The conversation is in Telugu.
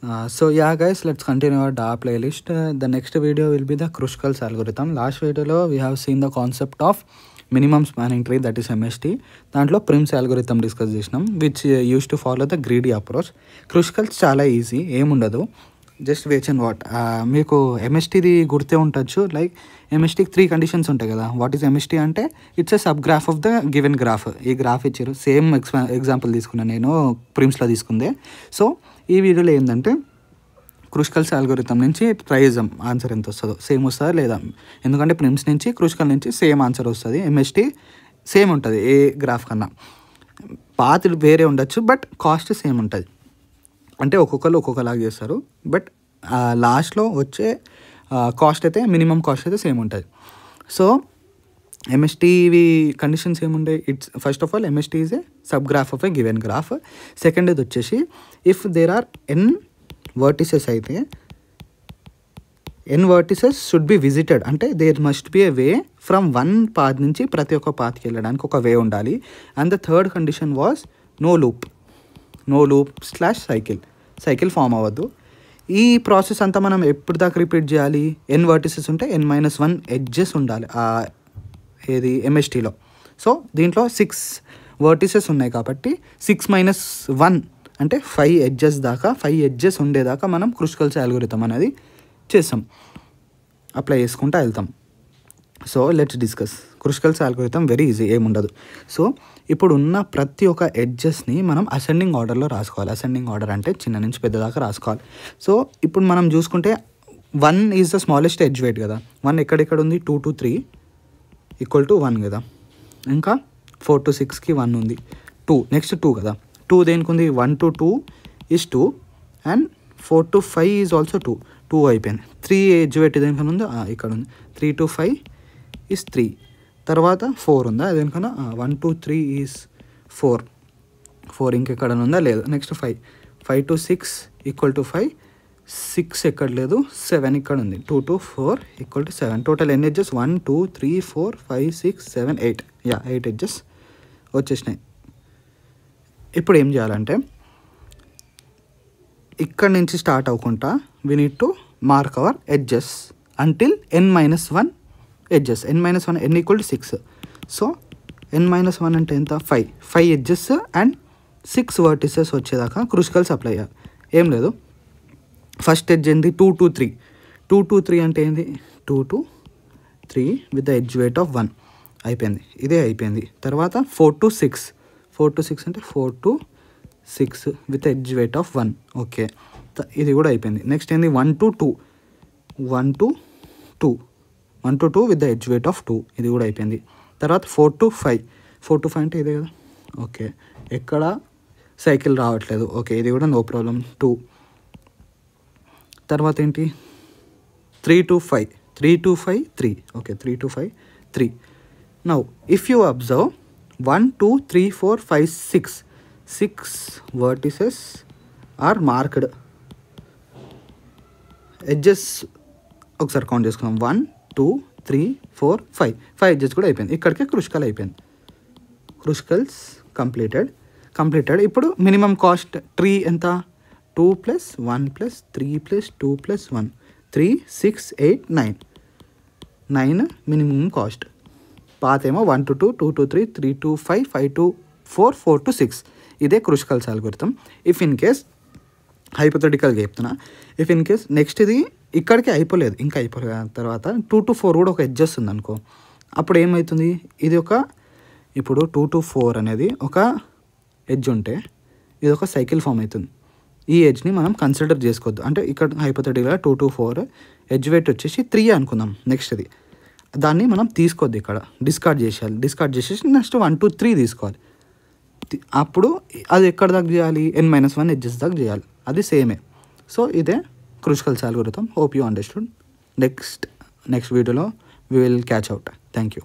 So yeah guys, let's continue our DA playlist. The next video will be the Kruskals algorithm. Last video we have seen the concept of minimum spanning tree, that is MST. దాంట్లో ప్రిమ్స్ algorithm డిస్కస్ చేసినాం, which used to follow the greedy approach. Kruskals చాలా ఈజీ, ఏముండదు, జస్ట్ వేచ్ అండ్ వాట్. మీకు ఎంఎస్టీది గుర్తే ఉండొచ్చు, లైక్ ఎంఎస్టీకి 3 కండిషన్స్ ఉంటాయి కదా. వాట్ ఈస్ ఎంఎస్టీ అంటే it's a sub graph of the given graph. ఈ గ్రాఫ్ ఇచ్చారు, సేమ్ ఎగ్జాంపుల్ తీసుకున్నాను నేను, ప్రిమ్స్లో తీసుకుందే. సో ఈ వీడియోలో ఏంటంటే క్రూస్కల్స్ అల్గోరిథం నుంచి ట్రై చేద్దాం, ఆన్సర్ ఎంత వస్తుందో, సేమ్ వస్తుందా లేదా. ఎందుకంటే ప్రిమ్స్ నుంచి క్రూస్కల్ నుంచి సేమ్ ఆన్సర్ వస్తుంది. ఎంఎస్టీ సేమ్ ఉంటుంది ఏ గ్రాఫ్ కన్నా, పాత్ వేరే ఉండొచ్చు బట్ కాస్ట్ సేమ్ ఉంటుంది. అంటే ఒక్కొక్కరు ఒక్కొక్కలాగా చేస్తారు, బట్ లాస్ట్లో వచ్చే కాస్ట్ అయితే మినిమం కాస్ట్ అయితే సేమ్ ఉంటుంది. సో ఎంఎస్టీవి కండిషన్స్ ఏముంటాయి, it's first of all MST is a subgraph of a given graph. Second ఇది వచ్చేసి if there are n vertices అయితే n vertices should be visited, అంటే there must be a way from one path నుంచి ప్రతి ఒక్క పాత్కి వెళ్ళడానికి ఒక వే ఉండాలి. And the third condition was no loop cycle form అవ్వద్దు. ఈ ప్రాసెస్ అంతా మనం ఎప్పుడు దాకా రిపీట్ చేయాలి, ఎన్ వర్టిసెస్ ఉంటే n-1 ఎడ్జెస్ ఉండాలి ఏది ఎంఎస్టీలో. సో దీంట్లో 6 వర్టిసెస్ ఉన్నాయి కాబట్టి 6-1 అంటే 5 ఎడ్జెస్ దాకా, 5 ఎడ్జెస్ ఉండేదాకా మనం క్రూస్కల్స్ అల్గోరిథం అనేది చేస్తాం, అప్లై చేసుకుంటూ వెళ్తాం. So let's discuss Kruskal's algorithm. Very easy, ఏముండదు. సో ఇప్పుడు ఉన్న ప్రతి ఒక్క ఎడ్జెస్ని మనం అసెండింగ్ ఆర్డర్లో రాసుకోవాలి. అసెండింగ్ ఆర్డర్ అంటే చిన్న నుంచి పెద్ద దాకా రాసుకోవాలి. సో ఇప్పుడు మనం చూసుకుంటే 1 is the smallest edge weight కదా. 1 ఎక్కడెక్కడ ఉంది, 2 to 3 ఈక్వల్ టు 1 కదా. ఇంకా 4 to 6కి 1 ఉంది, 2 నెక్స్ట్ 2 కదా. 2 దేనికి ఉంది, 1 to 2 is 2 and 4 to 5 is also 2 అయిపోయింది. 3 ఎడ్జ్ వెయిట్ దేనికన్నా ఉందో ఇక్కడ ఉంది, 3 to 5 ఈజ్ 3. తర్వాత 4 ఉందా దేనికన్నా, 1 to 3 ఈజ్ 4 ఇంకెక్కడ ఉందా లేదు. నెక్స్ట్ 5 to 6 ఈక్వల్ టు 5, 6 ఎక్కడ లేదు, 7 ఇక్కడ ఉంది, 2 to 4 ఈక్వల్ టు 7. టోటల్ ఎన్ని ఎడ్జెస్, 1 2 3 4 5 6 7 8 8 ఎడ్జెస్ వచ్చేసినాయి. ఇప్పుడు ఏం చేయాలంటే ఇక్కడ నుంచి స్టార్ట్ అవ్వకుండా we need to mark our edges until n-1 edges. n-1 n equal to 6. So n-1 అంటే ఎంత, 5 ఎడ్జెస్ అండ్ 6 వర్టిసెస్ వచ్చేదాకా క్రూస్కల్స్ అప్లై చేయాలి. ఏం లేదు, ఫస్ట్ ఎడ్జ్ ఏంది, 2 to 3 అంటే ఏంది, 2 to 3 with the edge weight of 1 అయిపోయింది, ఇదే అయిపోయింది. తర్వాత 4 to 6 అంటే 4 to 6 with edge weight of 1. Okay, ఇది కూడా అయిపోయింది. నెక్స్ట్ ఏంది, 1 to 2 with the edge weight of 2, ఇది కూడా అయిపోయింది. తర్వాత 4 to 5 అంటే ఇదే కదా. ఓకే, ఎక్కడ సైకిల్ రావట్లేదు, ఓకే ఇది కూడా నో ప్రాబ్లం, 2. తర్వాత ఏంటి, 3 to 5 3. Okay, 3 to 5 3. Now if you observe 1 2 3 4 5 6 vertices are marked. Edges ఒకసారి కౌంట్ చేసుకుందాం, 1 2 3 4 5 ఎడ్జెస్ కూడా అయిపోయింది. ఇక్కడికే క్రూస్కల్ అయిపోయింది. క్రూస్కల్స్ కంప్లీటెడ్. ఇప్పుడు మినిమం కాస్ట్ ట్రీ ఎంత, 2 + 1 + 3 + 2 + 1 3 6 8 9 మినిమం కాస్ట్. పాత్ ఏమో 1 to 2 2 to 3 3 to 5 5 to 4 4 to 6. ఇదే Kruskal's algorithm. If in case హైపోథెటికల్గా చెప్తున్నా, ఇఫ్ ఇన్ కేస్ నెక్స్ట్ ఇది ఇక్కడికి అయిపోలేదు, ఇంకా అయిపోలేదు, తర్వాత 2 to 4 కూడా ఒక ఎడ్జెస్ ఉంది అనుకో, అప్పుడు ఏమవుతుంది, ఇది ఇప్పుడు 2 to 4 అనేది ఒక ఎడ్జ్ ఉంటే ఇది ఒక సైకిల్ ఫామ్ అవుతుంది. ఈ ఎడ్జ్ని మనం కన్సిడర్ చేసుకోవద్దు. అంటే ఇక్కడ హైపోథెటికల్గా 2 to 4 ఎడ్జ్ వెయిట్ వచ్చేసి 3 అనుకుందాం. నెక్స్ట్ దాన్ని మనం తీసుకోవద్దు, ఇక్కడ డిస్కార్డ్ చేసేసి నెక్స్ట్ 1 to 3 తీసుకోవాలి. అప్పుడు అది ఎక్కడ దాకా చేయాలి, n-1 ఎడ్జెస్ దాకా చేయాలి, అది సేమే. సో ఇదే Kruskal's algorithm. Hope you understood. Next వీడియోలో we will catch out. Thank you.